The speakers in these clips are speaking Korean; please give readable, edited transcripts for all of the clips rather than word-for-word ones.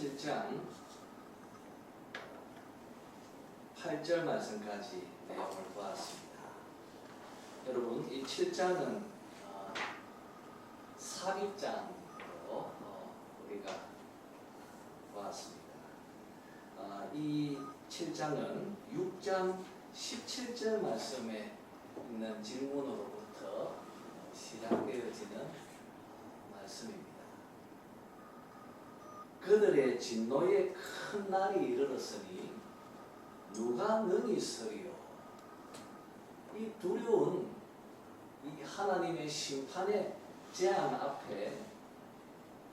7장 8절 말씀까지 내용을 보았습니다. 여러분, 이 7장은 삽입장으로 우리가 보았습니다. 이 7장은 6장 17절 말씀에 있는 질문으로부터 시작되어지는 말씀입니다. 그들의 진노의 큰 날이 이르렀으니 누가 능히 서리요? 이 두려운 이 하나님의 심판의 재앙 앞에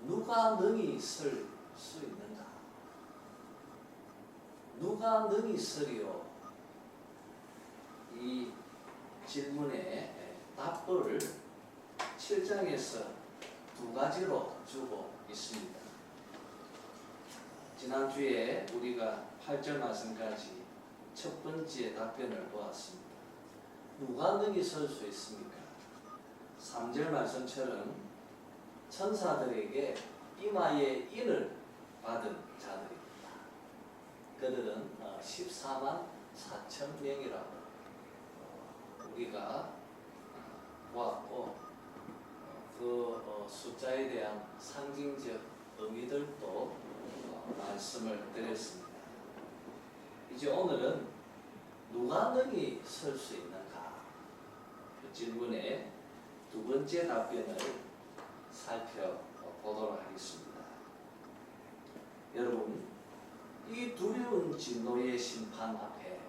누가 능히 설 수 있는가? 누가 능히 서리요? 이 질문에 답을 7장에서 두 가지로 주고 있습니다. 지난주에 우리가 8절 말씀까지 첫 번째 답변을 보았습니다. 누가 능히 설 수 있습니까? 3절 말씀처럼 천사들에게 이마에 인을 받은 자들입니다. 그들은 14만 4천 명이라고 우리가 보았고, 그 숫자에 대한 상징적 의미들도 말씀을 드렸습니다. 이제 오늘은 누가 능히 설 수 있는가? 그 질문에 두 번째 답변을 살펴보도록 하겠습니다. 여러분, 이 두려운 진노의 심판 앞에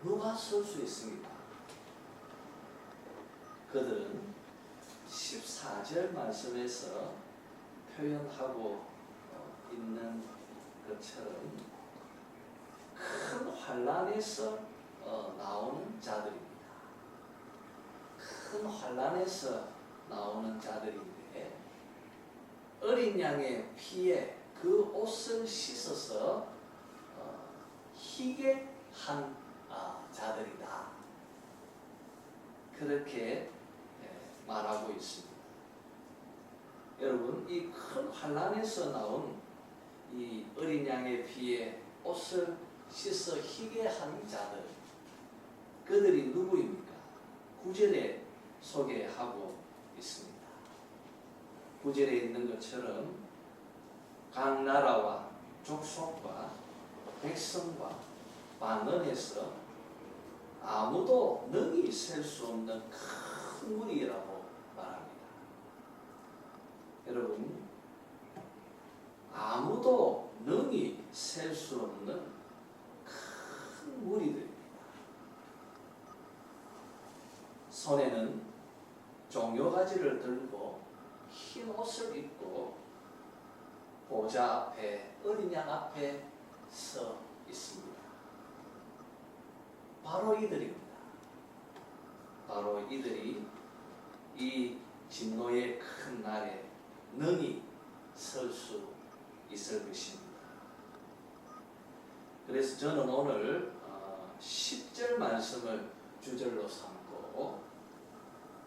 누가 설 수 있습니까? 그들은 14절 말씀에서 표현하고 있는 것처럼 큰 환난에서 나오는 자들입니다. 큰 환난에서 나오는 자들인데, 어린 양의 피에 그 옷을 씻어서 희게 한 자들이다. 그렇게 말하고 있습니다. 여러분, 이 큰 환난에서 나온 이 어린 양의 피에 옷을 씻어 희게 한 자들, 그들이 누구입니까? 9절에 소개하고 있습니다. 9절에 있는 것처럼 각 나라와 족속과 백성과 방언에서 아무도 능히 셀 수 없는 큰 무리라고 말합니다. 여러분, 아무도 능히 셀 수 없는 큰 무리들입니다. 손에는 종려가지를 들고 흰 옷을 입고 보좌 앞에, 어린 양 앞에 서 있습니다. 바로 이들입니다. 바로 이들이 이 진노의 큰 날에 능히 설 수 있을 것입니다. 그래서 저는 오늘 10절 말씀을 주절로 삼고,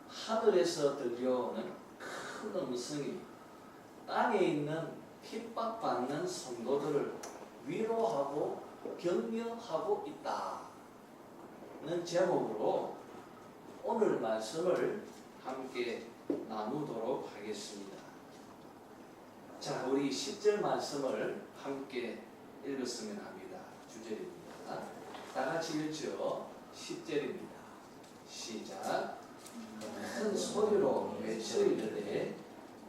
하늘에서 들려오는 큰 음성이 땅에 있는 핍박받는 성도들을 위로하고 격려하고 있다는 제목으로 오늘 말씀을 함께 나누도록 하겠습니다. 자, 우리 10절 말씀을 함께 읽었으면 합니다. 주절입니다. 다 같이 읽죠. 10절입니다. 시작. 큰 소리로 외쳐 이르되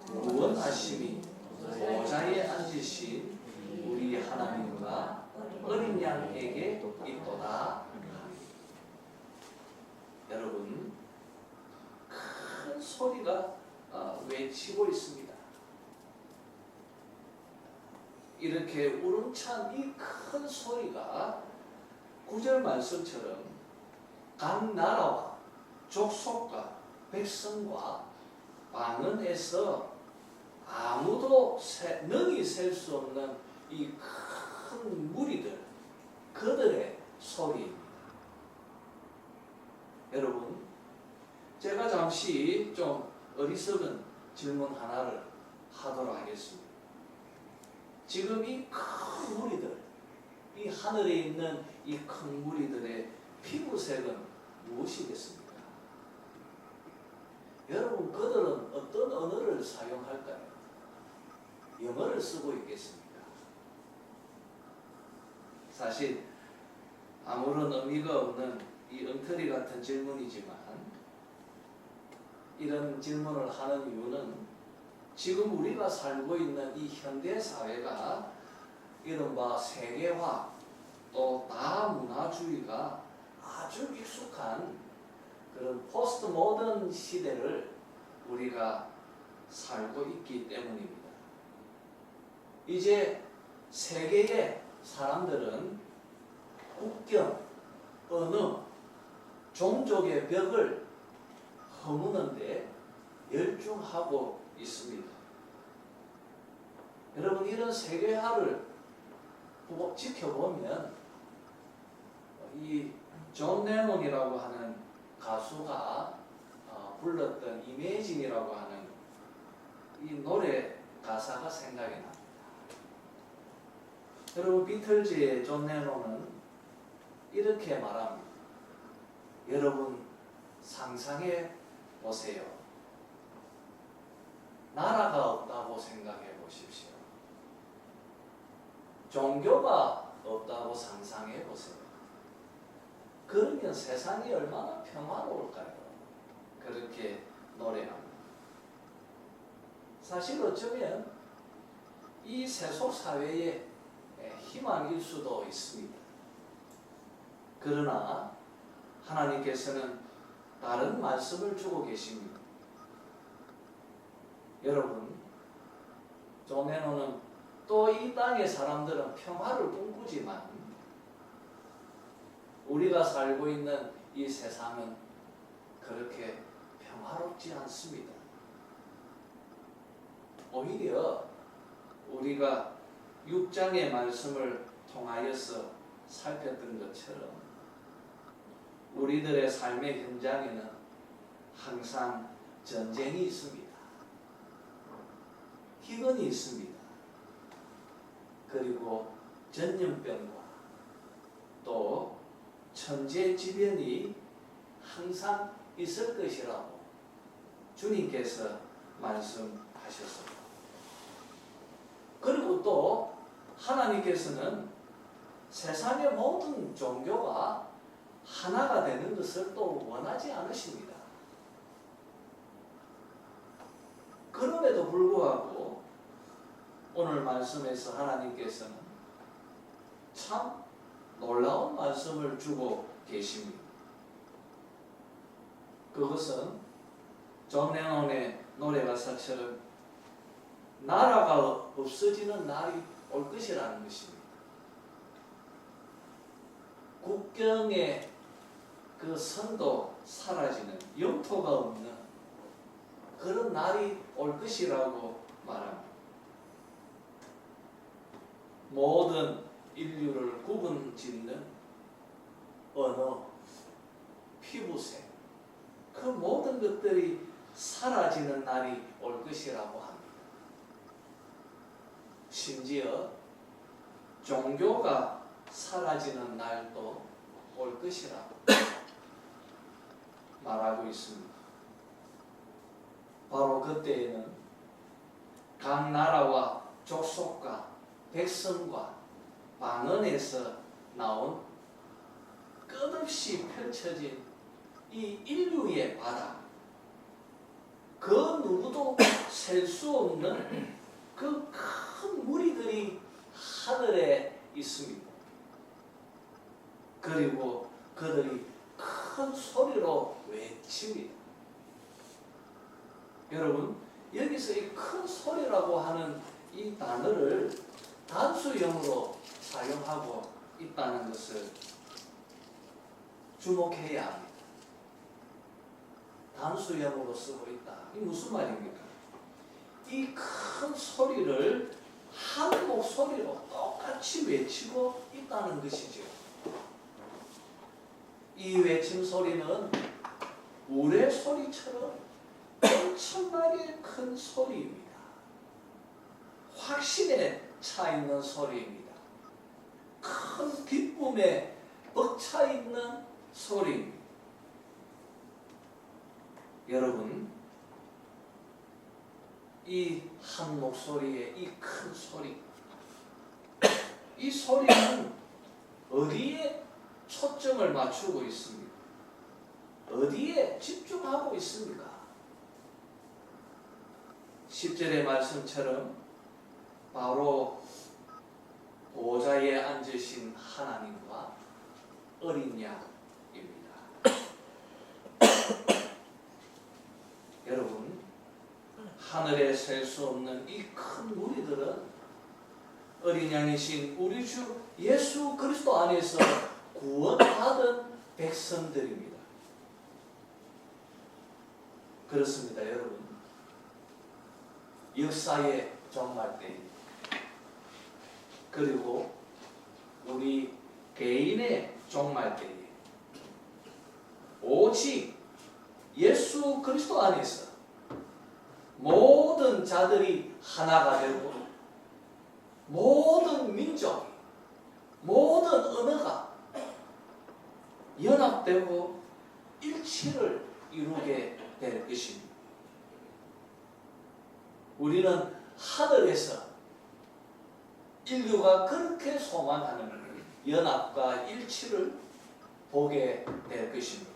구원하심이 보좌에 앉으신 우리 하나님과 어린 양에게 있도다. 여러분, 큰 소리가 외치고 있습니다. 이렇게 우렁찬 이 큰 소리가 9절 말씀처럼 각 나라와 족속과 백성과 방언에서 아무도 능히 셀 수 없는 이 큰 무리들, 그들의 소리입니다. 여러분, 제가 잠시 좀 어리석은 질문 하나를 하도록 하겠습니다. 지금 이 큰 무리들, 이 하늘에 있는 이 큰 무리들의 피부색은 무엇이겠습니까? 여러분, 그들은 어떤 언어를 사용할까요? 영어를 쓰고 있겠습니까? 사실 아무런 의미가 없는 이 엉터리 같은 질문이지만 이런 질문을 하는 이유는 지금 우리가 살고 있는 이 현대 사회가 이른바 세계화 또 다문화주의가 아주 익숙한 그런 포스트 모던 시대를 우리가 살고 있기 때문입니다. 이제 세계의 사람들은 국경, 언어, 종족의 벽을 허무는데 열중하고 있습니다. 여러분, 이런 세계화를 지켜보면 이 존 레논이라고 하는 가수가 불렀던 이매진이라고 하는 이 노래 가사가 생각이 납니다. 여러분, 비틀즈의 존 레논은 이렇게 말합니다. 여러분, 상상해 보세요. 나라가 없다고 생각해 보십시오. 종교가 없다고 상상해 보세요. 그러면 세상이 얼마나 평화로울까요? 그렇게 노래합니다. 사실 어쩌면 이 세속 사회의 희망일 수도 있습니다. 그러나 하나님께서는 다른 말씀을 주고 계십니다. 여러분, 존 레논은 또 이 땅의 사람들은 평화를 꿈꾸지만 우리가 살고 있는 이 세상은 그렇게 평화롭지 않습니다. 오히려 우리가 6장의 말씀을 통하여서 살폈던 것처럼 우리들의 삶의 현장에는 항상 전쟁이 있습니다. 희근이 있습니다. 그리고 전염병과 또 천재지변이 항상 있을 것이라고 주님께서 말씀하셨습니다. 그리고 또 하나님께서는 세상의 모든 종교가 하나가 되는 것을 또 원하지 않으십니다. 그럼에도 불구하고 오늘 말씀에서 하나님께서는 참 놀라운 말씀을 주고 계십니다. 그것은 존 레논의 노래 가사처럼 나라가 없어지는 날이 올 것이라는 것입니다. 국경의 그 선도 사라지는, 영토가 없는 그런 날이 올 것이라고 말합니다. 모든 인류를 구분짓는 언어, 피부색, 그 모든 것들이 사라지는 날이 올 것이라고 합니다. 심지어 종교가 사라지는 날도 올 것이라고 말하고 있습니다. 바로 그때에는 각 나라와 족속과 백성과 방언에서 나온 끝없이 펼쳐진 이 인류의 바다, 그 누구도 셀 수 없는 그 큰 무리들이 하늘에 있습니다. 그리고 그들이 큰 소리로 외칩니다. 여러분, 여기서 이 큰 소리라고 하는 이 단어를 단수형으로 사용하고 있다는 것을 주목해야 합니다. 단수형으로 쓰고 있다. 이게 무슨 말입니까? 이 큰 소리를 한 목소리로 똑같이 외치고 있다는 것이죠. 이 외침 소리는 우레 소리처럼 엄청나게 큰 소리입니다. 확신에 차 있는 소리입니다. 큰 기쁨에 벅차 있는 소리입니다. 여러분, 이 한 목소리의 이 큰 소리, 이 소리는 어디에 초점을 맞추고 있습니까? 어디에 집중하고 있습니까? 10절의 말씀처럼 바로 보좌에 앉으신 하나님과 어린 양입니다. 여러분, 하늘에 셀 수 없는 이 큰 무리들은 어린 양이신 우리 주 예수 그리스도 안에서 구원받은 백성들입니다. 그렇습니다, 여러분. 역사의 종말 때에, 그리고 우리 개인의 종말 때에 오직 예수 그리스도 안에서 모든 자들이 하나가 되고 모든 민족, 모든 언어가 연합되고 일치를 이루게 될 것입니다. 우리는 하늘에서 인류가 그렇게 소망하는 연합과 일치를 보게 될 것입니다.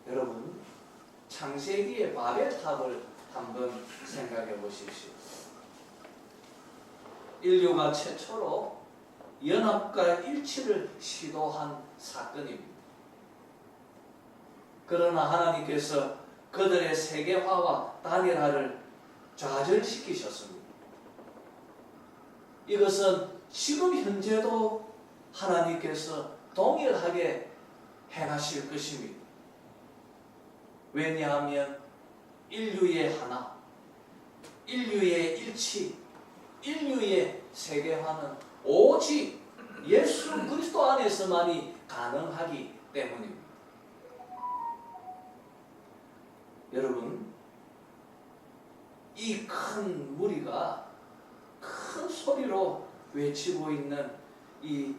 여러분, 창세기의 바벨탑을 한번 생각해 보십시오. 인류가 최초로 연합과 일치를 시도한 사건입니다. 그러나 하나님께서 그들의 세계화와 단일화를 좌절시키셨습니다. 이것은 지금 현재도 하나님께서 동일하게 행하실 것입니다. 왜냐하면 인류의 하나, 인류의 일치, 인류의 세계화는 오직 예수 그리스도 안에서만이 가능하기 때문입니다. 여러분, 이 큰 무리가 큰 소리로 외치고 있는 이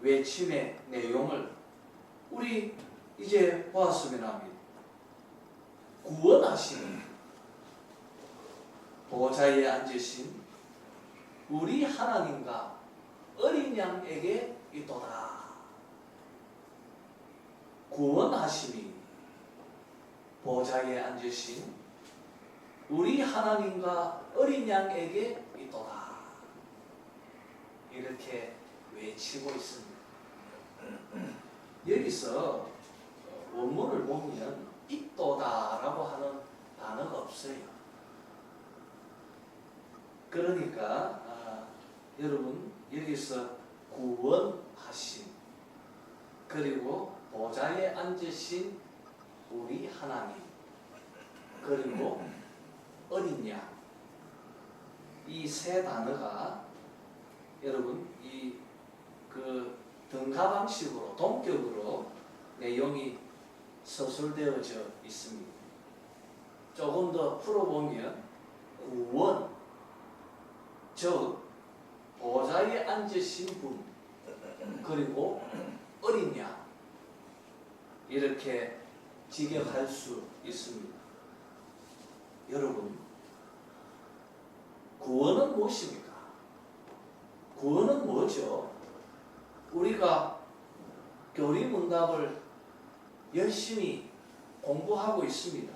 외침의 내용을 우리 이제 보았으면 합니다. 구원하시는 보좌에 앉으신 우리 하나님과 어린 양에게 있도다. 구원하심이 보좌에 앉으신 우리 하나님과 어린 양에게 있도다. 이렇게 외치고 있습니다. 여기서 원문을 보면 있도다라고 하는 단어가 없어요. 그러니까 여러분, 여기서 구원하심, 그리고 보좌에 앉으신 우리 하나님, 그리고 어린 양, 이 세 단어가 여러분 이 그 등가 방식으로 동격으로 내용이 서술되어져 있습니다. 조금 더 풀어보면 구원, 즉 보좌에 앉으신 분, 그리고 어린 양, 이렇게 직역할 수 있습니다. 여러분, 구원은 무엇입니까? 구원은 뭐죠? 우리가 교리문답을 열심히 공부하고 있습니다.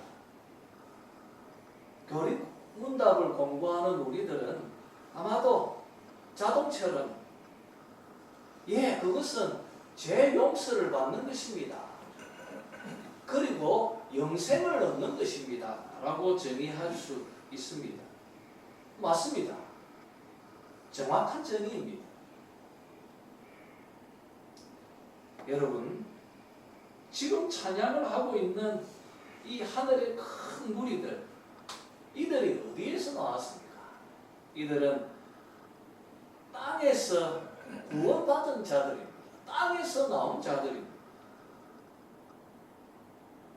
교리문답을 공부하는 우리들은 아마도 자동처럼 그것은 죄 용서를 받는 것입니다. 그리고 영생을 얻는 것입니다. 라고 정의할 수 있습니다. 맞습니다. 정확한 정의입니다. 여러분, 지금 찬양을 하고 있는 이 하늘의 큰 무리들, 이들이 어디에서 나왔습니까? 이들은 땅에서 구원받은 자들입니다. 땅에서 나온 자들입니다.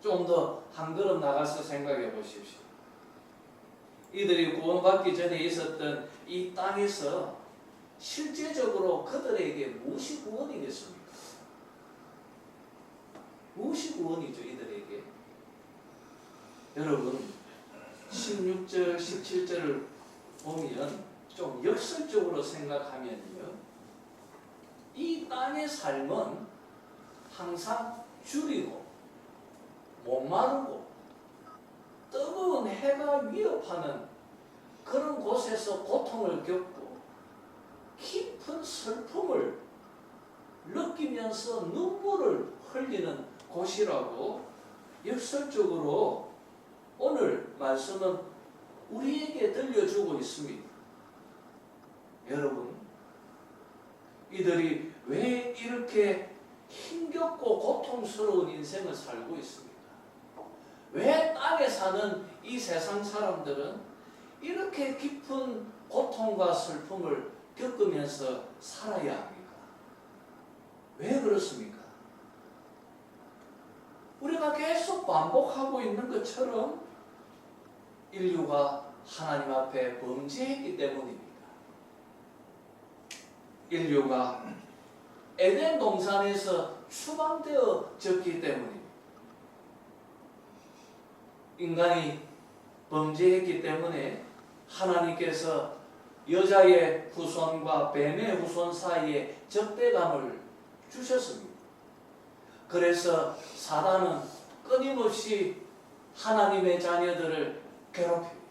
좀 더 한 걸음 나가서 생각해 보십시오. 이들이 구원받기 전에 있었던 이 땅에서 실제적으로 그들에게 무엇이 구원이겠습니까? 무엇이 구원이죠, 이들에게? 여러분, 16절, 17절을 보면 좀 역설적으로 생각하면요, 이 땅의 삶은 항상 줄이고 목마르고 뜨거운 해가 위협하는 그런 곳에서 고통을 겪고 깊은 슬픔을 느끼면서 눈물을 흘리는 곳이라고 역설적으로 오늘 말씀은 우리에게 들려주고 있습니다. 여러분, 이들이 왜 이렇게 힘겹고 고통스러운 인생을 살고 있습니까? 왜 땅에 사는 이 세상 사람들은 이렇게 깊은 고통과 슬픔을 겪으면서 살아야 합니까? 왜 그렇습니까? 우리가 계속 반복하고 있는 것처럼 인류가 하나님 앞에 범죄했기 때문입니다. 인류가 에덴 동산에서 추방되어졌기 때문입니다. 인간이 범죄했기 때문에 하나님께서 여자의 후손과 뱀의 후손 사이에 적대감을 주셨습니다. 그래서 사단은 끊임없이 하나님의 자녀들을 괴롭힙니다.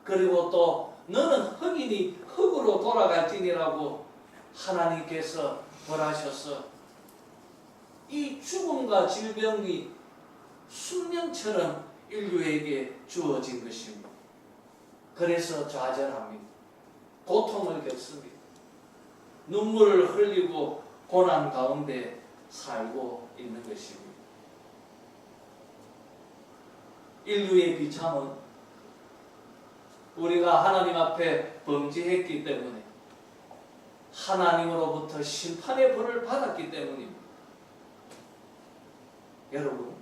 그리고 또 너는 흑이니 흑으로 돌아갈지니라고 하나님께서 벌하셔서 이 죽음과 질병이 숙명처럼 인류에게 주어진 것입니다. 그래서 좌절합니다. 고통을 겪습니다. 눈물을 흘리고 고난 가운데 살고 있는 것입니다. 인류의 비참은 우리가 하나님 앞에 범죄했기 때문에 하나님으로부터 심판의 벌을 받았기 때문입니다. 여러분,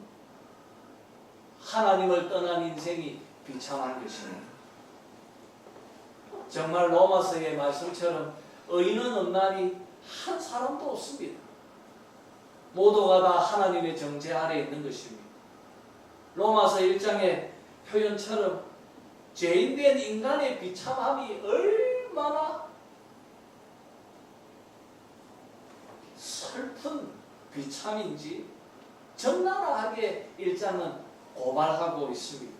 하나님을 떠난 인생이 비참한 것입니다. 정말 로마서의 말씀처럼 의인은 없나니 한 사람도 없습니다. 모두가 다 하나님의 정죄 아래 있는 것입니다. 로마서 1장의 표현처럼 죄인된 인간의 비참함이 얼마나 슬픈 비참인지 적나라하게 1장은 고발하고 있습니다.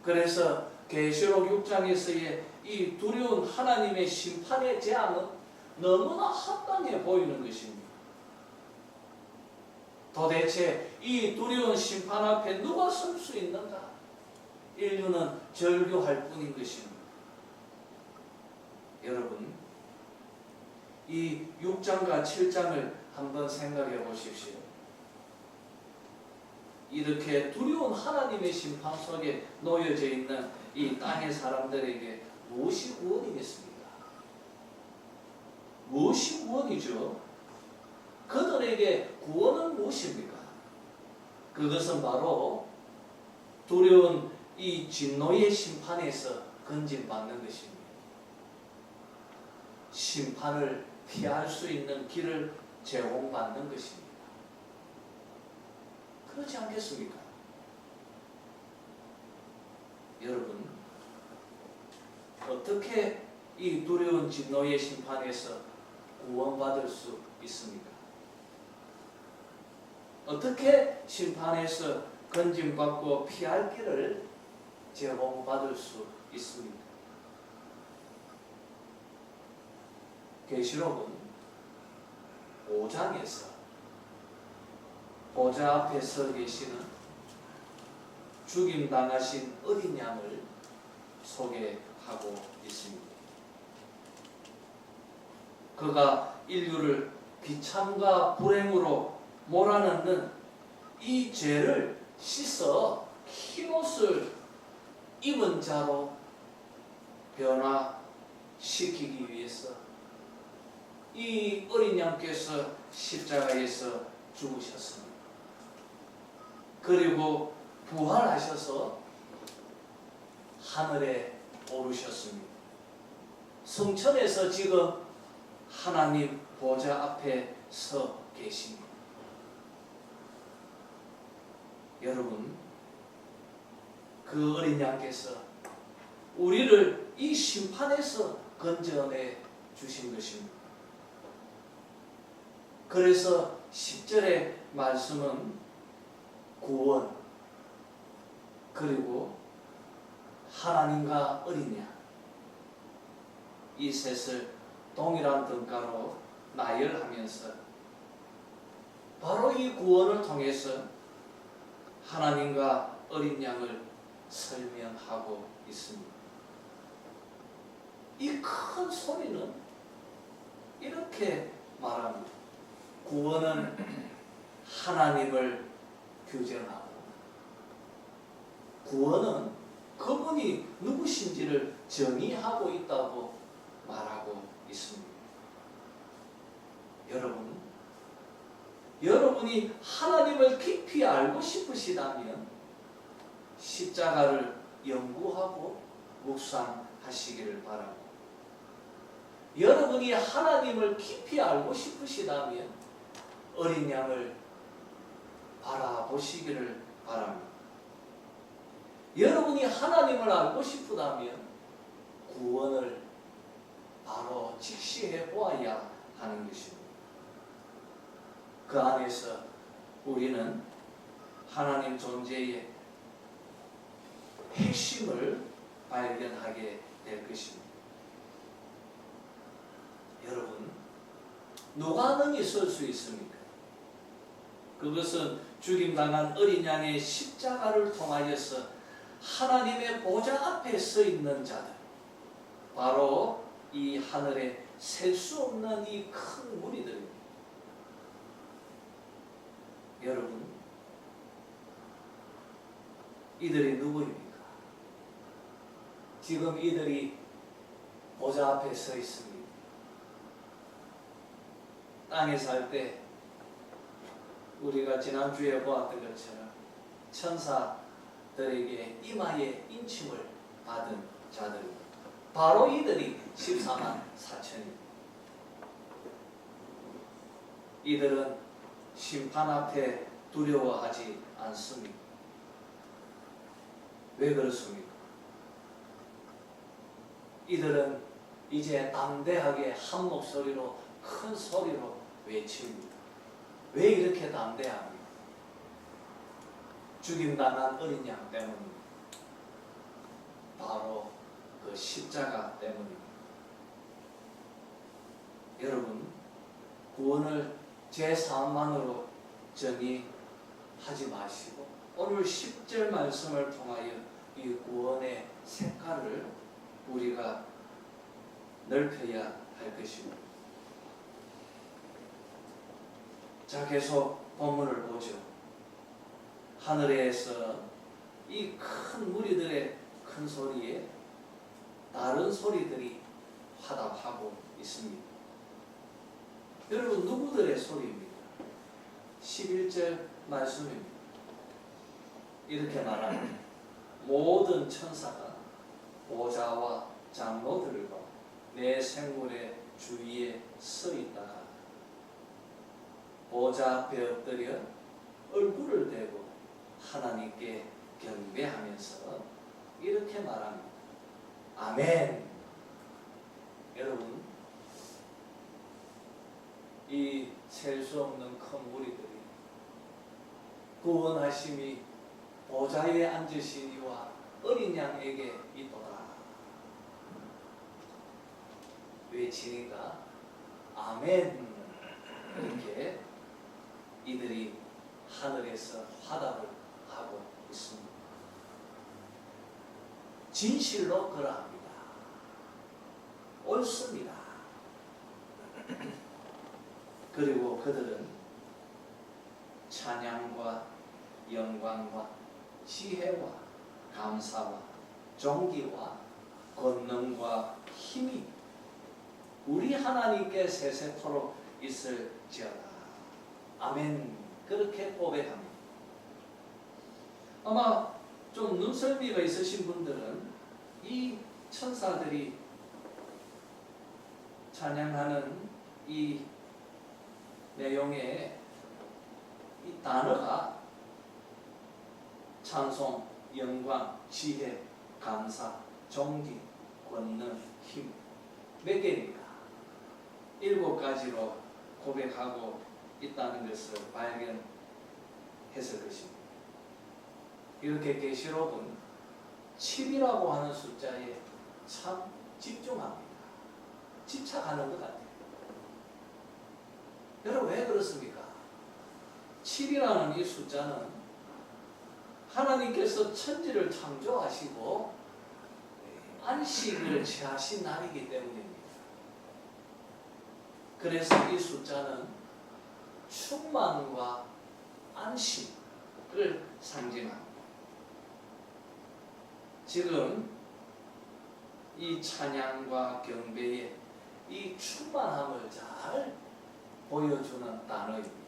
그래서 계시록 6장에서의 이 두려운 하나님의 심판의 재앙은 너무나 합당해 보이는 것입니다. 도대체 이 두려운 심판 앞에 누가 설 수 있는가? 인류는 절규할 뿐인 것입니다. 여러분, 이 6장과 7장을 한번 생각해 보십시오. 이렇게 두려운 하나님의 심판 속에 놓여져 있는 이 땅의 사람들에게 무엇이 구원이겠습니까? 무엇이 구원이죠? 그들에게 구원은 무엇입니까? 그것은 바로 두려운 이 진노의 심판에서 건진받는 것입니다. 심판을 피할 수 있는 길을 제공받는 것입니다. 그렇지 않겠습니까? 여러분, 어떻게 이 두려운 진노의 심판에서 구원받을 수 있습니까? 어떻게 심판에서 건짐받고 피할 길을 제공받을 수 있습니까? 계시록은 5장에서 보좌 앞에 서 계시는 죽임당하신 어린 양을 소개하고 있습니다. 그가 인류를 비참과 불행으로 몰아넣는 이 죄를 씻어 흰옷을 입은 자로 변화시키기 위해서 이 어린 양께서 십자가에서 죽으셨습니다. 그리고 부활하셔서 하늘에 오르셨습니다. 성천에서 지금 하나님 보좌 앞에 서 계십니다. 여러분, 그 어린 양께서 우리를 이 심판에서 건져내 주신 것입니다. 그래서 10절의 말씀은 구원, 그리고 하나님과 어린 양, 이 셋을 동일한 등가로 나열하면서 바로 이 구원을 통해서 하나님과 어린 양을 설명하고 있습니다. 이 큰 소리는 이렇게 말합니다. 구원은 하나님을 규정하고, 구원은 그분이 누구신지를 정의하고 있다고 말하고 있습니다. 여러분이 하나님을 깊이 알고 싶으시다면 십자가를 연구하고 묵상하시기를 바랍니다. 여러분이 하나님을 깊이 알고 싶으시다면 어린 양을 바라보시기를 바랍니다. 여러분이 하나님을 알고 싶다면 구원을 바로 직시해 보아야 하는 것입니다. 그 안에서 우리는 하나님 존재의 핵심을 발견하게 될 것입니다. 여러분, 누가 능히 설 수 있습니까? 그것은 죽임당한 어린 양의 십자가를 통하여서 하나님의 보좌 앞에 서 있는 자들, 바로 이 하늘에 셀 수 없는 이 큰 무리들입니다. 여러분, 이들이 누구입니까? 지금 이들이 보좌 앞에 서 있습니다. 땅에 살 때 우리가 지난주에 보았던 것처럼 천사들에게 이마에 인침을 받은 자들입니다. 바로 이들이 14만 4천입니다. 이들은 심판 앞에 두려워하지 않습니다. 왜 그렇습니까? 이들은 이제 담대하게 한 목소리로 큰 소리로 외칩니다. 왜 이렇게 담대합니까? 죽임당한 어린 양 때문입니다. 바로 그 십자가 때문입니다. 여러분, 구원을 제 사업만으로 정의하지 마시고 오늘 10절 말씀을 통하여 이 구원의 색깔을 우리가 넓혀야 할 것입니다. 자, 계속 본문을 보죠. 하늘에서 이 큰 무리들의 큰 소리에 다른 소리들이 화답하고 있습니다. 여러분, 누구들의 소리입니까? 11절 말씀입니다. 이렇게 말합니다. 모든 천사가 보좌와 장로들과 내 생물의 주위에 서 있다가 보좌 앞에 엎드려 얼굴을 대고 하나님께 경배하면서 이렇게 말합니다. 아멘. 여러분, 이 셀 수 없는 큰 무리들이 구원하심이 보좌에 앉으신 이와 어린 양에게 있도다 외치니까 아멘, 이렇게 이들이 하늘에서 화답을 하고 있습니다. 진실로 그러합니다. 옳습니다. 그리고 그들은 찬양과 영광과 지혜와 감사와 존귀와 권능과 힘이 우리 하나님께 세세토록 있을지어다. 아멘. 그렇게 고백합니다. 아마 좀 눈썰미가 있으신 분들은 이 천사들이 찬양하는 이 내용의 이 단어가 찬송, 영광, 지혜, 감사, 존귀, 권능, 힘 몇 개입니까? 7가지로 고백하고 있다는 것을 발견했을 것입니다. 이렇게 계시록은 7이라고 하는 숫자에 참 집중합니다. 집착하는 것 같아요. 여러분 왜 그렇습니까? 7이라는 이 숫자는 하나님께서 천지를 창조하시고 안식을 취하신 날이기 때문입니다. 그래서 이 숫자는 충만과 안식을 상징합니다. 지금 이 찬양과 경배의 이 충만함을 잘 보여주는 단어입니다.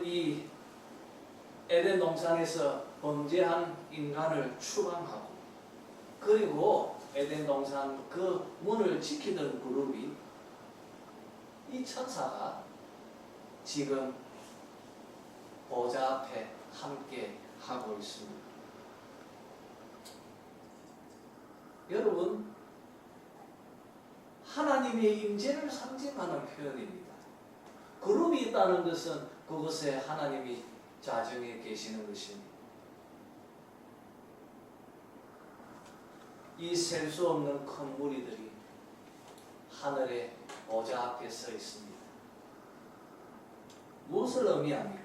이 에덴 동산에서 범죄한 인간을 추방하고 그리고 에덴 동산 그 문을 지키던 그룹이 이 천사가 지금 보좌 앞에 함께 하고 있습니다. 여러분, 하나님의 임재를 상징하는 표현입니다. 그룹이 있다는 것은 그곳에 하나님이 자정해 계시는 것입니다. 이 셀 수 없는 큰 무리들이 하늘의 보좌 앞에 서 있습니다. 무엇을 의미합니까?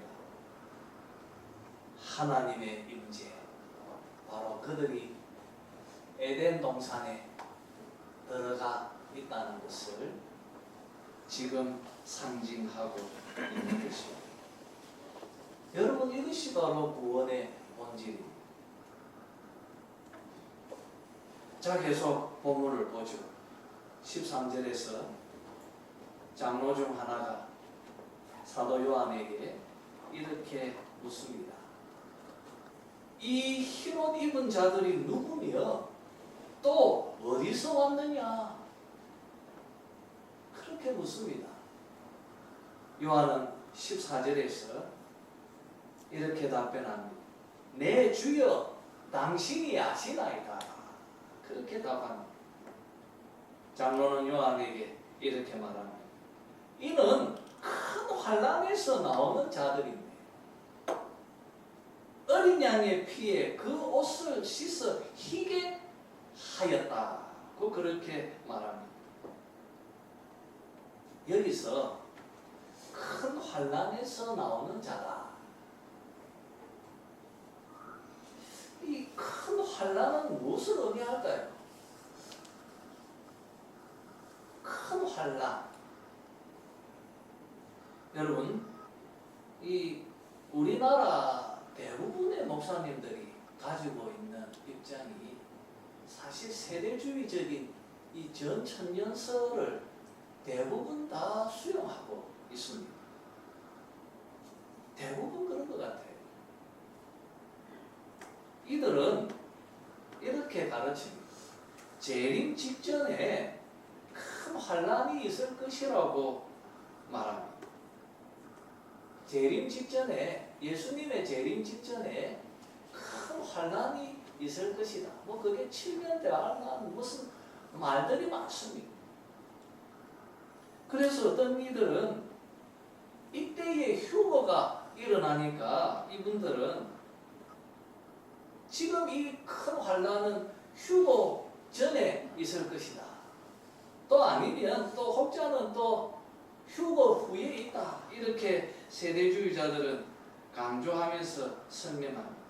하나님의 임재, 바로 그들이 에덴 동산에 들어가 있다는 것을 지금 상징하고 있는 것입니다. 여러분, 이것이 바로 구원의 본질입니다. 자, 계속 본문을 보죠. 13절에서 장로 중 하나가 사도 요한에게 이렇게 묻습니다. 이 흰옷 입은 자들이 누구며 또 어디서 왔느냐? 그렇게 묻습니다. 요한은 14절에서 이렇게 답변합니다. 내 주여 당신이 아시나이다. 그렇게 답합니다. 장로는 요한에게 이렇게 말합니다. 이는 큰 환난에서 나오는 자들인데 어린 양의 피에 그 옷을 씻어 희게 하였다고 그렇게 말합니다. 여기서 큰 환난에서 나오는 자다. 이 큰 환난은 무엇을 의미할까요? 큰 환난. 여러분, 이 우리나라 대부분의 목사님들이 가지고 있는 입장이 사실 세대주의적인 이 전천년설을 대부분 다 수용하고 있습니다. 대부분 그런 것 같아요. 이들은 이렇게 가르칩니다. 재림 직전에 큰 환난이 있을 것이라고 말합니다. 재림 직전에, 예수님의 재림 직전에 큰 환난이 있을 것이다. 뭐 그게 7년 대환란 무슨 말들이 많습니다. 그래서 어떤 이들은 이때의 휴거가 일어나니까 이분들은 지금 이 큰 환난은 휴거 전에 있을 것이다. 또 아니면 또 혹자는 또 휴거 후에 있다. 이렇게 세대주의자들은 강조하면서 설명합니다.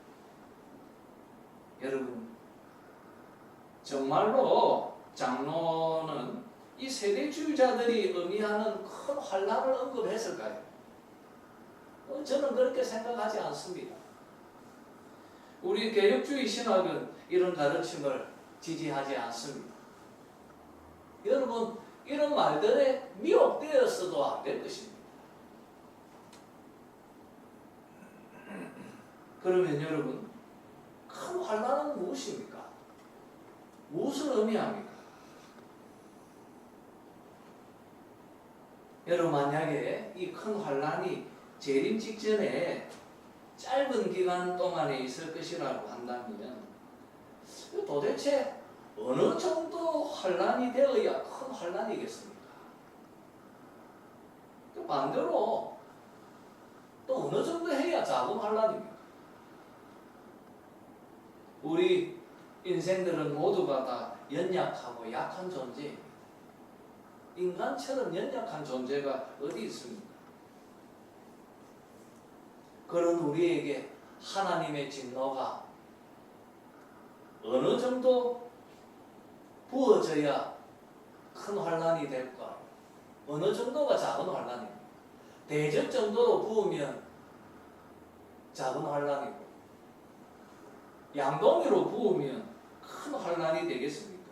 여러분, 정말로 장로는 이 세대주의자들이 의미하는 큰 환난을 언급했을까요? 저는 그렇게 생각하지 않습니다. 우리 개혁주의 신학은 이런 가르침을 지지하지 않습니다. 여러분, 이런 말들에 미혹되었어도 안 될 것입니다. 그러면 여러분, 큰 환난은 무엇입니까? 무엇을 의미합니까? 여러분, 만약에 이 큰 환난이 재림 직전에 짧은 기간 동안에 있을 것이라고 한다면 도대체 어느 정도 환난이 되어야 큰 환난이겠습니까? 반대로 또 어느 정도 해야 작은 환난입니까? 우리 인생들은 모두가 다 연약하고 약한 존재입니다. 인간처럼 연약한 존재가 어디 있습니까? 그런 우리에게 하나님의 진노가 어느 정도 부어져야 큰 환난이 될까? 어느 정도가 작은 환난입니까? 대접 정도로 부으면 작은 환난이고, 양동이로 부으면 큰 환난이 되겠습니까?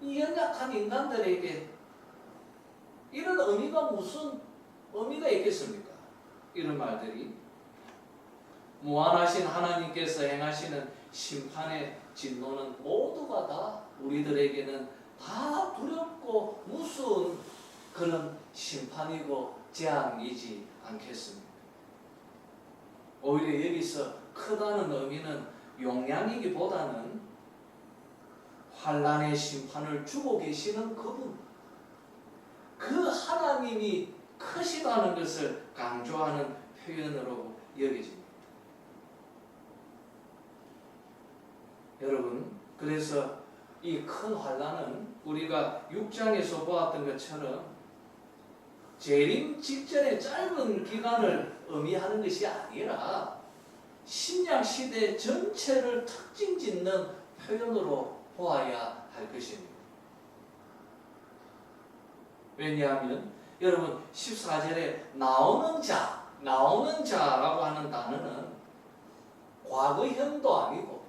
이 연약한 인간들에게 이런 의미가 무슨 의미가 있겠습니까? 이런 말들이 무한하신 하나님께서 행하시는 심판의 진노는 모두가 다 우리들에게는 다 두렵고 무서운 그런 심판이고 재앙이지 않겠습니까? 오히려 여기서 크다는 의미는 용량이기보다는 환난의 심판을 주고 계시는 그분, 그 하나님이 크시다는 것을 강조하는 표현으로 여겨집니다. 여러분, 그래서 이 큰 환난은 우리가 6장에서 보았던 것처럼 재림 직전의 짧은 기간을 의미하는 것이 아니라 신약 시대 전체를 특징 짓는 표현으로 보아야 할 것입니다. 왜냐하면 여러분 14절에 나오는 자라고 하는 단어는 과거형도 아니고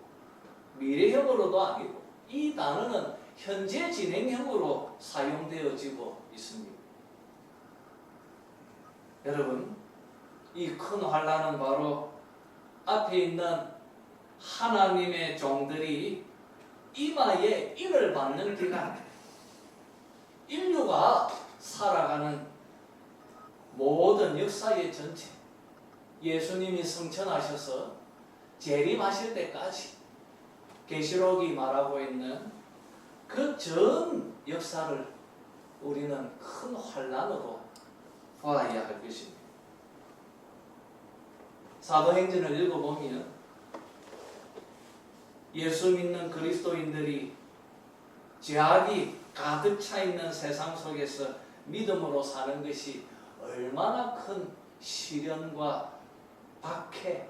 미래형으로도 아니고 이 단어는 현재 진행형으로 사용되어지고 있습니다. 여러분, 이 큰 환난은 바로 앞에 있는 하나님의 종들이 이마에 인을 받는 기간, 인류가 살아가는 모든 역사의 전체, 예수님이 승천하셔서 재림하실 때까지 계시록이 말하고 있는 그 전 역사를 우리는 큰 환난으로 보아야 할 것입니다. 사도행전을 읽어보면 예수 믿는 그리스도인들이 죄악이 가득 차 있는 세상 속에서 믿음으로 사는 것이 얼마나 큰 시련과 박해,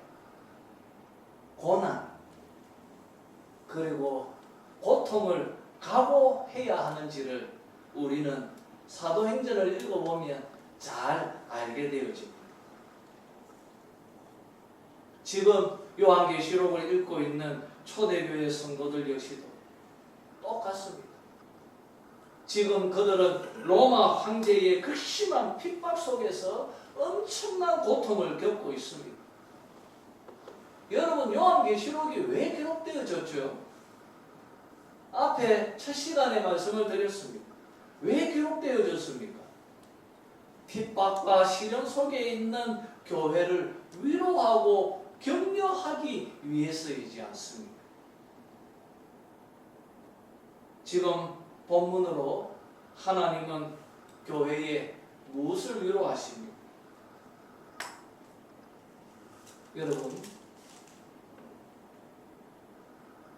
고난, 그리고 고통을 각오해야 하는지를 우리는 사도행전을 읽어보면 잘 알게 되어집니다. 지금 요한계시록을 읽고 있는 초대교회 성도들 역시도 똑같습니다. 지금 그들은 로마 황제의 극심한 핍박 속에서 엄청난 고통을 겪고 있습니다. 여러분, 요한계시록이 왜 기록되어졌죠? 앞에 첫 시간에 말씀을 드렸습니다. 왜 기록되어졌습니까? 핍박과 시련 속에 있는 교회를 위로하고 격려하기 위해서이지 않습니까? 지금 본문으로 하나님은 교회에 무엇을 위로하십니까? 여러분,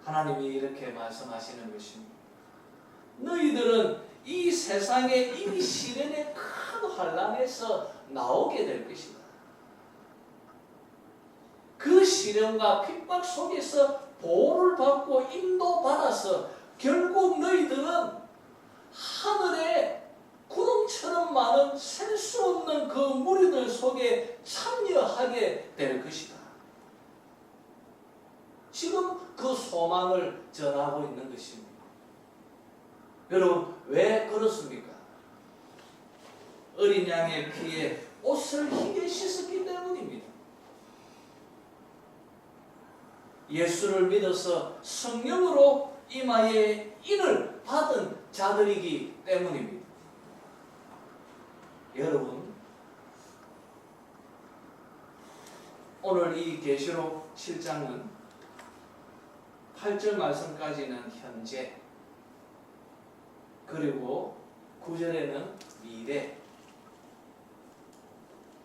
하나님이 이렇게 말씀하시는 것입니다. 너희들은 이 세상의 이 시련의 큰 환난에서 나오게 될 것이다. 그 시련과 핍박 속에서 보호를 받고 인도받아서 결국 너희들은 하늘에 구름처럼 많은 셀 수 없는 그 무리들 속에 참여하게 될 것이다. 지금 그 소망을 전하고 있는 것입니다. 여러분, 왜 그렇습니까? 어린 양의 피에 옷을 희게 씻었기 때문입니다. 예수를 믿어서 성령으로 이마에 인을 받은 자들이기 때문입니다. 여러분, 오늘 이 계시록 7장은 8절 말씀까지는 현재, 그리고 9절에는 미래,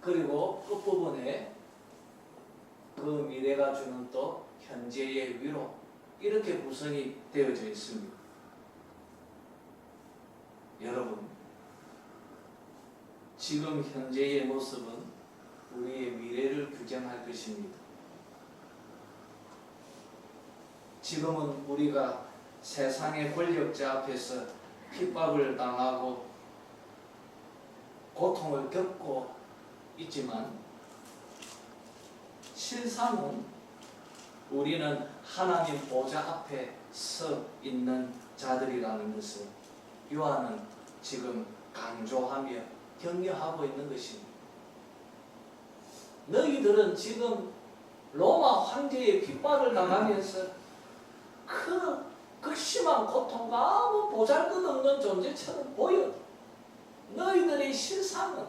그리고 끝부분에 그 미래가 주는 또 현재의 위로, 이렇게 구성이 되어져 있습니다. 여러분, 지금 현재의 모습은 우리의 미래를 규정할 것입니다. 지금은 우리가 세상의 권력자 앞에서 핍박을 당하고 고통을 겪고 있지만, 실상은 우리는 하나님 보좌 앞에 서 있는 자들이라는 것을 요한은 지금 강조하며 격려하고 있는 것입니다. 너희들은 지금 로마 황제의 핍박을 당하면서 그 극심한 고통과 아무 보잘것없는 존재처럼 보여도 너희들의 실상은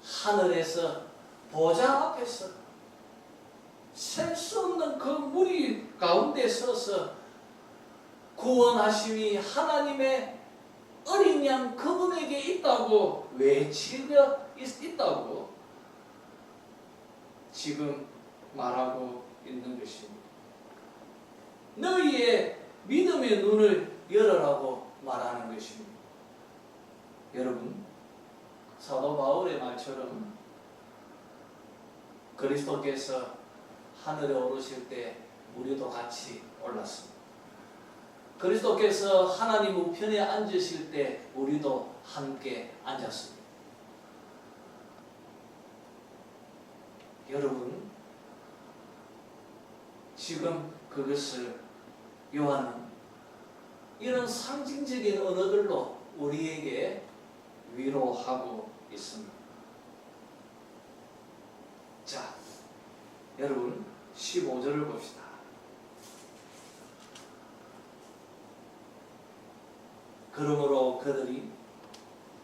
하늘에서 보좌 앞에서 셀 수 없는 그 무리 가운데 서서 구원하심이 하나님의 어린 양 그분에게 있다고 외치고 있다고 지금 말하고 있는 것입니다. 너희의 믿음의 눈을 열어라고 말하는 것입니다. 여러분, 사도 바울의 말처럼 그리스도께서 하늘에 오르실 때 우리도 같이 올랐습니다. 그리스도께서 하나님 우편에 앉으실 때 우리도 함께 앉았습니다. 여러분, 지금 그것을 요한은 이런 상징적인 언어들로 우리에게 위로하고 있습니다. 자, 여러분 15절을 봅시다. 그러므로 그들이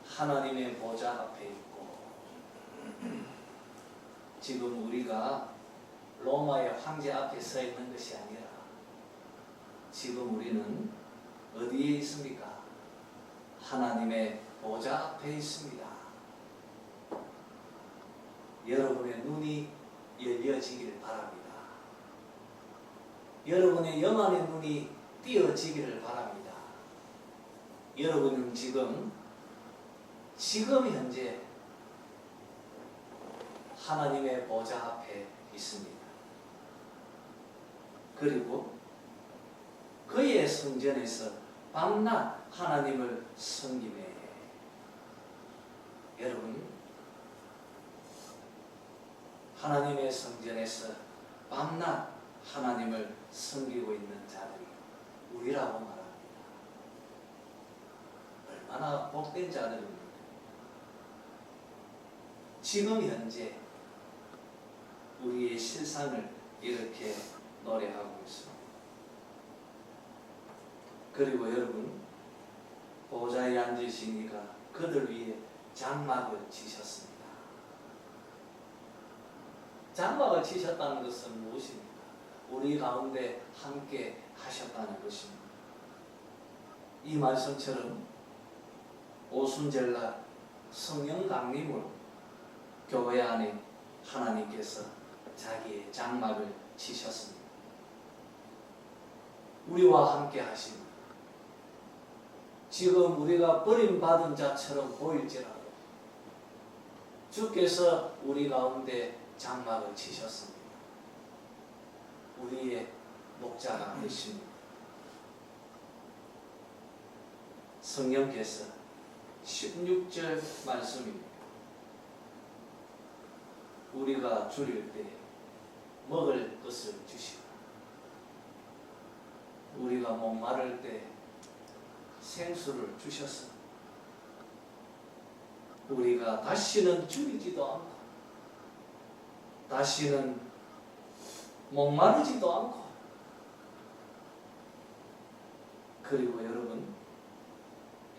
하나님의 보좌 앞에 있고, 지금 우리가 로마의 황제 앞에 서 있는 것이 아니라 지금 우리는 어디에 있습니까? 하나님의 보좌 앞에 있습니다. 여러분의 눈이 열려지기를 바랍니다. 여러분의 영안의 눈이 띄어지기를 바랍니다. 여러분은 지금 현재 하나님의 보좌 앞에 있습니다. 그리고 그의 성전에서 밤낮 하나님을 섬기네. 여러분, 하나님의 성전에서 밤낮 하나님을 섬기고 있는 자들이 우리라고 말합니다. 얼마나 복된 자들입니까? 지금 현재 우리의 실상을 이렇게 노래하고 있습니다. 그리고 여러분, 보좌에 앉으시니까 그들 위에 장막을 치셨습니다. 장막을 치셨다는 것은 무엇입니까? 우리 가운데 함께 하셨다는 것입니다. 이 말씀처럼 오순절날 성령 강림으로 교회 안에 하나님께서 자기의 장막을 치셨습니다. 우리와 함께 하십니다. 지금 우리가 버림받은 자처럼 보일지라도 주께서 우리 가운데 장막을 치셨습니다. 우리의 목자가 되십니다. 성령께서 16절 말씀입니다. 우리가 줄일 때 먹을 것을 주시고, 우리가 목마를 때 생수를 주셨습니다. 우리가 다시는 줄이지도 않고 다시는 목마르지도 않고 그리고 여러분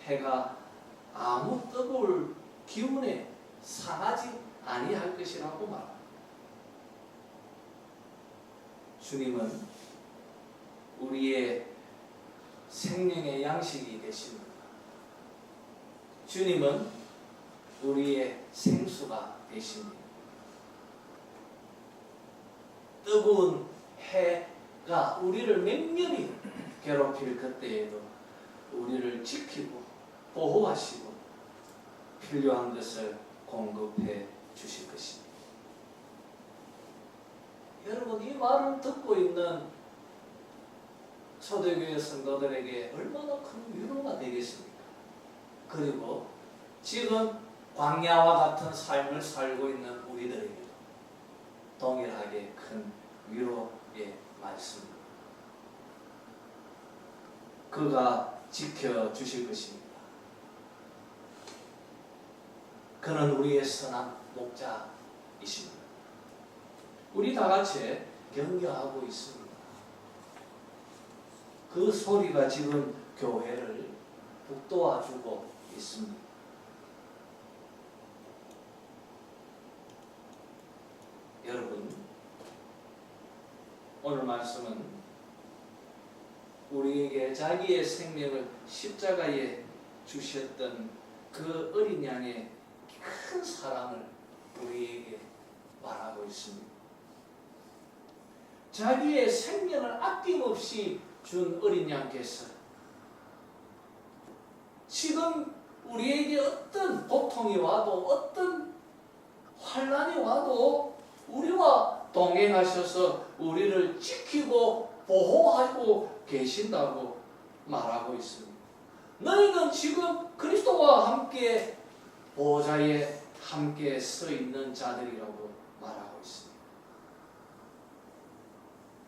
해가 아무 뜨거울 기운에 상하지 아니할 것이라고 말합니다. 주님은 우리의 생명의 양식이 되십니다. 주님은 우리의 생수가 되십니다. 뜨거운 해가 우리를 맹렬히 괴롭힐 그때에도 우리를 지키고 보호하시고 필요한 것을 공급해 주실 것입니다. 여러분 이 말을 듣고 있는 초대교회 성도들에게 얼마나 큰 위로가 되겠습니까? 그리고 지금 광야와 같은 삶을 살고 있는 우리들에게도 동일하게 큰 위로의 말씀입니다. 그가 지켜주실 것입니다. 그는 우리의 선한 목자이십니다. 우리 다 같이 격려하고 있습니다. 그 소리가 지금 교회를 북돋아주고 있습니다. 여러분, 오늘 말씀은 우리에게 자기의 생명을 십자가에 주셨던 그 어린 양의 큰 사랑을 우리에게 말하고 있습니다. 자기의 생명을 아낌없이 준 어린 양께서 지금 우리에게 어떤 고통이 와도 어떤 환난이 와도 우리와 동행하셔서 우리를 지키고 보호하고 계신다고 말하고 있습니다. 너희는 지금 그리스도와 함께 보좌에 함께 서 있는 자들이라고 말하고 있습니다.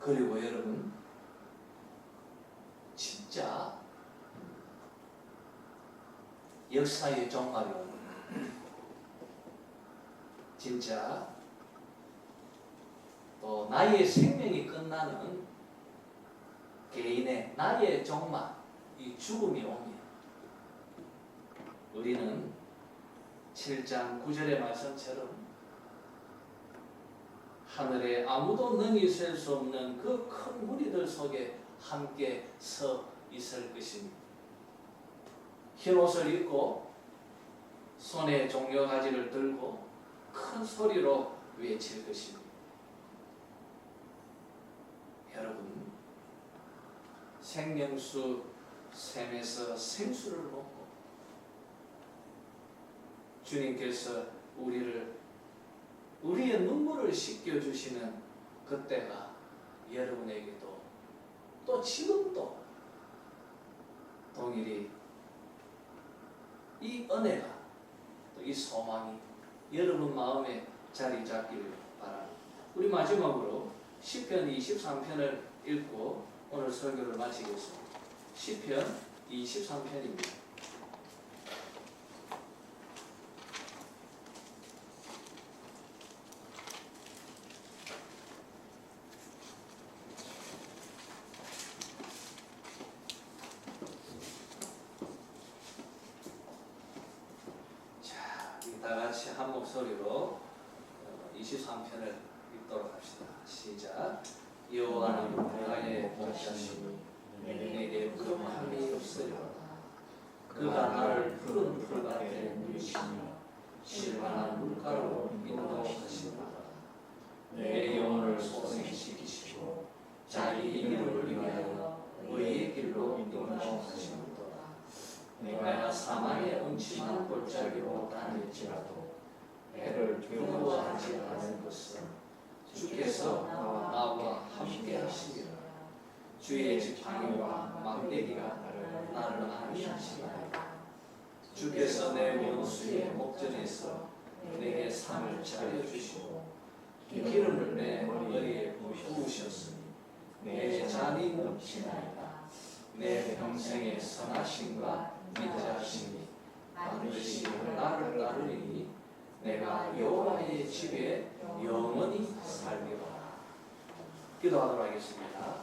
그리고 여러분 진짜 역사의 종말이 옵니다. 진짜 또 나의 생명이 끝나는 개인의 나의 종말, 이 죽음이 옵니다. 우리는 7장 9절의 말씀처럼 하늘에 아무도 능히 셀 수 없는 그 큰 무리들 속에 함께 서 있을 것입니다. 흰 옷을 입고 손에 종려가지를 들고 큰 소리로 외칠 것입니다. 여러분, 생명수 샘에서 생수를 먹고 주님께서 우리의 눈물을 씻겨주시는 그때가 여러분에게도 또 지금도 동일히 이 은혜가 또 이 소망이 여러분 마음에 자리 잡기를 바랍니다. 우리 마지막으로 시편 23편을 읽고 오늘 설교를 마치겠습니다. 시편 23편입니다. 다 같이 한 목소리로 23편을 읽도록 합시다. 시작. 여호와는 나의 목자시니 내게 부족함이 없으리로다. 그가 나를 푸른 풀밭에 누이시며 실만한 물가로 인도하시리로다. 내 영혼을 소생시키시고 자기 이름을 위하여 의의 길로 인도하시리로다. 내가 사망의 음침한 골짜기로 다닐지라도 배를 두려워하지 않을 것은 주께서 나와 함께 하시리라. 주의 지팡이와 막대기가 나를 안위하시리라. 주께서 내 원수의 목전에서 내게 상을 차려주시고 기름을 내 머리에 부으셨으니 내 잔이 넘치나이다. 내 평생의 선하심과 인자하심이 반드시 나를 따르니 내가 여호와의 집에 영원히 살리라. 기도하도록 하겠습니다.